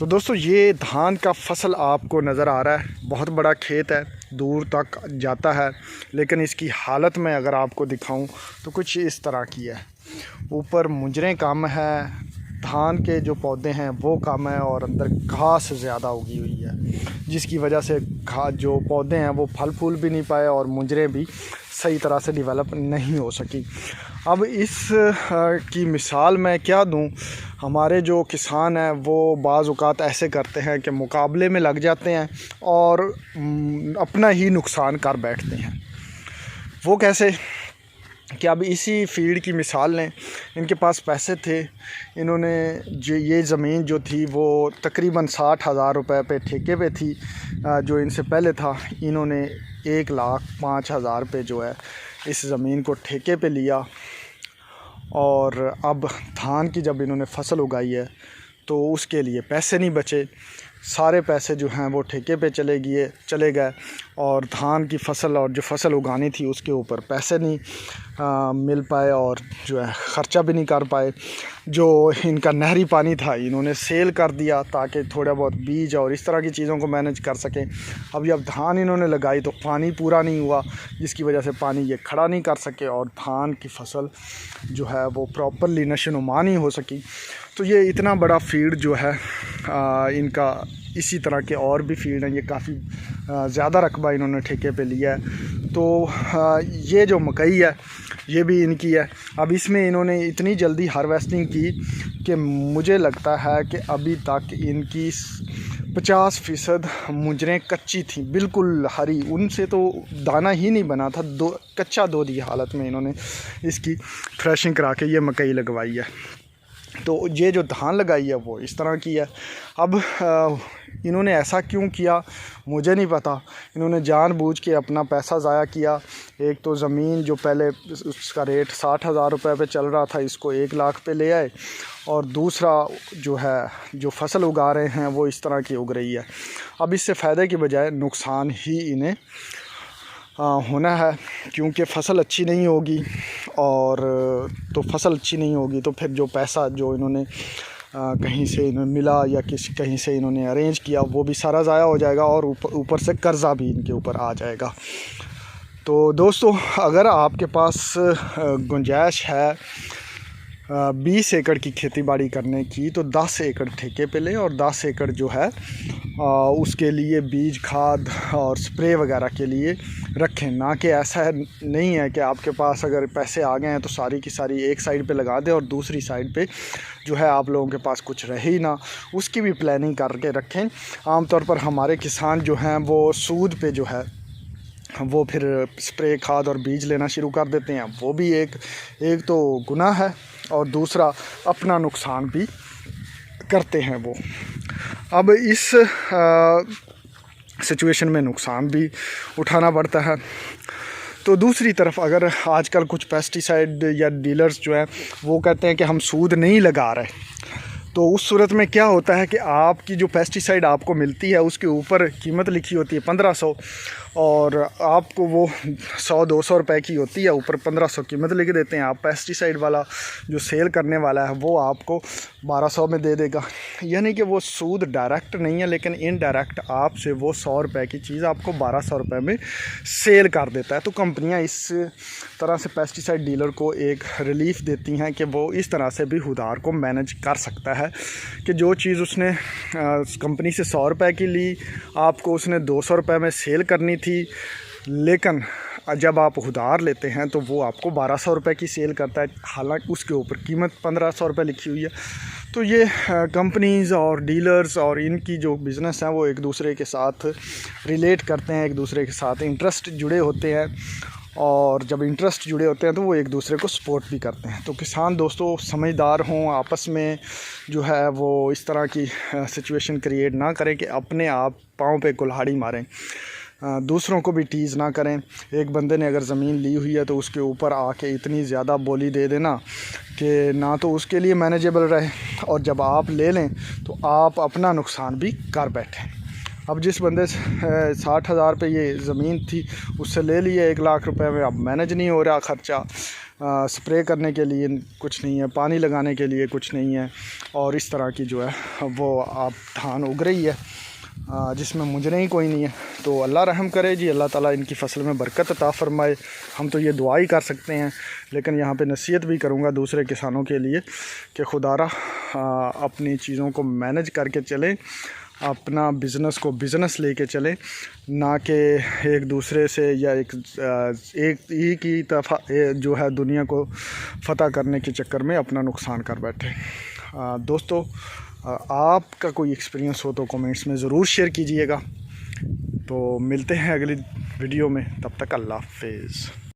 तो दोस्तों ये धान का फसल आपको नज़र आ रहा है, बहुत बड़ा खेत है, दूर तक जाता है। लेकिन इसकी हालत में अगर आपको दिखाऊं तो कुछ इस तरह की है। ऊपर मुजरें कम है, धान के जो पौधे हैं वो कम है और अंदर घास ज़्यादा उगी हुई है, जिसकी वजह से जो पौधे हैं वो फल फूल भी नहीं पाए और मुजरें भी सही तरह से डेवलप नहीं हो सकी। अब इस की मिसाल मैं क्या दूं, हमारे जो किसान हैं वो बाज़ औक़ात ऐसे करते हैं कि मुकाबले में लग जाते हैं और अपना ही नुकसान कर बैठते हैं। वो कैसे कि अब इसी फील्ड की मिसाल लें, इनके पास पैसे थे, इन्होंने जो ये ज़मीन जो थी वो तकरीबन 60,000 रुपये पे ठेके पे थी। जो इनसे पहले था, इन्होंने 1,05,000 रुपये जो है इस ज़मीन को ठेके पे लिया। और अब धान की जब इन्होंने फसल उगाई है तो उसके लिए पैसे नहीं बचे, सारे पैसे जो हैं वो ठेके पे चले गए और धान की फसल और जो फसल उगानी थी उसके ऊपर पैसे नहीं मिल पाए और जो है ख़र्चा भी नहीं कर पाए। जो इनका नहरी पानी था इन्होंने सेल कर दिया ताकि थोड़ा बहुत बीज और इस तरह की चीज़ों को मैनेज कर सकें। अब जब धान इन्होंने लगाई तो पानी पूरा नहीं हुआ, जिसकी वजह से पानी ये खड़ा नहीं कर सके और धान की फसल जो है वो प्रॉपरली नशोनुमा नहीं हो सकी। तो ये इतना बड़ा फील्ड जो है इनका, इसी तरह के और भी फील्ड हैं, ये काफ़ी ज़्यादा रकबा इन्होंने ठेके पे लिया है। तो ये जो मकई है ये भी इनकी है। अब इसमें इन्होंने इतनी जल्दी हार्वेस्टिंग की कि मुझे लगता है कि अभी तक इनकी 50% मुजरें कच्ची थी, बिल्कुल हरी, उनसे तो दाना ही नहीं बना था। कच्चा दूध की हालत में इन्होंने इसकी थ्रेशिंग करा के ये मकई लगवाई है। तो ये जो धान लगाई है वो इस तरह की है। अब इन्होंने ऐसा क्यों किया मुझे नहीं पता। इन्होंने जानबूझ के अपना पैसा ज़ाया किया। एक तो ज़मीन जो पहले उसका रेट 60,000 रुपये पे चल रहा था, इसको 1 लाख पे ले आए। और दूसरा जो है, जो फसल उगा रहे हैं वो इस तरह की उग रही है। अब इससे फ़ायदे की बजाय नुकसान ही इन्हें होना है, क्योंकि फसल अच्छी नहीं होगी और तो फसल अच्छी नहीं होगी तो फिर जो पैसा जो इन्होंने कहीं से इन्हें मिला या कहीं से इन्होंने अरेंज किया वो भी सारा ज़ाया हो जाएगा और ऊपर से कर्ज़ा भी इनके ऊपर आ जाएगा। तो दोस्तों, अगर आपके पास गुंजाइश है 20 एकड़ की खेती बाड़ी करने की तो 10 एकड़ ठेके पे लें और 10 एकड़ जो है उसके लिए बीज, खाद और स्प्रे वगैरह के लिए रखें। ना कि ऐसा नहीं है कि आपके पास अगर पैसे आ गए हैं तो सारी की सारी एक साइड पे लगा दें और दूसरी साइड पे जो है आप लोगों के पास कुछ रहे ही ना, उसकी भी प्लानिंग करके रखें। आमतौर पर हमारे किसान जो हैं वो सूद पे जो है वो फिर स्प्रे, खाद और बीज लेना शुरू कर देते हैं। वो भी एक तो गुनाह है और दूसरा अपना नुकसान भी करते हैं वो। अब इस सिचुएशन में नुकसान भी उठाना पड़ता है। तो दूसरी तरफ अगर आजकल कुछ पेस्टिसाइड या डीलर्स जो हैं वो कहते हैं कि हम सूद नहीं लगा रहे, तो उस सूरत में क्या होता है कि आपकी जो पेस्टिसाइड आपको मिलती है उसके ऊपर कीमत लिखी होती है 1500 और आपको वो 100-200 रुपए की होती है, ऊपर 1500 कीमत लिख देते हैं। आप पेस्टिसाइड वाला जो सेल करने वाला है वो आपको 1200 में दे देगा। यानी कि वो सूद डायरेक्ट नहीं है लेकिन इनडायरेक्ट आपसे वो 100 रुपये की चीज़ आपको 1200 रुपये में सेल कर देता है। तो कंपनियां इस तरह से पेस्टिसाइड डीलर को एक रिलीफ़ देती हैं कि वो इस तरह से भी खुदार को मैनेज कर सकता है कि जो चीज़ उसने कंपनी से 100 रुपये की ली, आपको उसने 200 रुपये में सेल करनी थी, लेकिन जब आप उधार लेते हैं तो वो आपको 1200 रुपये की सेल करता है, हालांकि उसके ऊपर कीमत 1500 रुपये लिखी हुई है। तो ये कंपनीज़ और डीलर्स और इनकी जो बिज़नेस हैं वो एक दूसरे के साथ रिलेट करते हैं, एक दूसरे के साथ इंटरेस्ट जुड़े होते हैं और जब इंटरेस्ट जुड़े होते हैं तो वो एक दूसरे को सपोर्ट भी करते हैं। तो किसान दोस्तों समझदार हों, आपस में जो है वो इस तरह की सिचुएशन क्रिएट ना करें कि अपने आप पाँव पे कुल्हाड़ी मारें, दूसरों को भी टीज़ ना करें। एक बंदे ने अगर ज़मीन ली हुई है तो उसके ऊपर आके इतनी ज़्यादा बोली दे देना कि ना तो उसके लिए मैनेजेबल रहे और जब आप ले लें तो आप अपना नुकसान भी कर बैठें। अब जिस बंदे से 60,000 पे ये ज़मीन थी उससे ले लिए 1 लाख रुपए में, अब मैनेज नहीं हो रहा ख़र्चा, स्प्रे करने के लिए कुछ नहीं है, पानी लगाने के लिए कुछ नहीं है, और इस तरह की जो है वो आप धान उग रही है जिसमें मुंजने ही कोई नहीं है। तो अल्लाह रहम करे जी, अल्लाह ताला इनकी फसल में बरकत अता फ़रमाए। हम तो ये दुआ ही कर सकते हैं, लेकिन यहाँ पे नसीहत भी करूँगा दूसरे किसानों के लिए कि खुदारा अपनी चीज़ों को मैनेज करके चलें, अपना बिज़नेस को बिज़नेस लेके चलें, ना कि एक दूसरे से या एक ही की दफ़ा जो है दुनिया को फ़तह करने के चक्कर में अपना नुकसान कर बैठे। दोस्तों, आपका कोई एक्सपीरियंस हो तो कमेंट्स में ज़रूर शेयर कीजिएगा। तो मिलते हैं अगली वीडियो में, तब तक अल्लाह हाफ़िज़।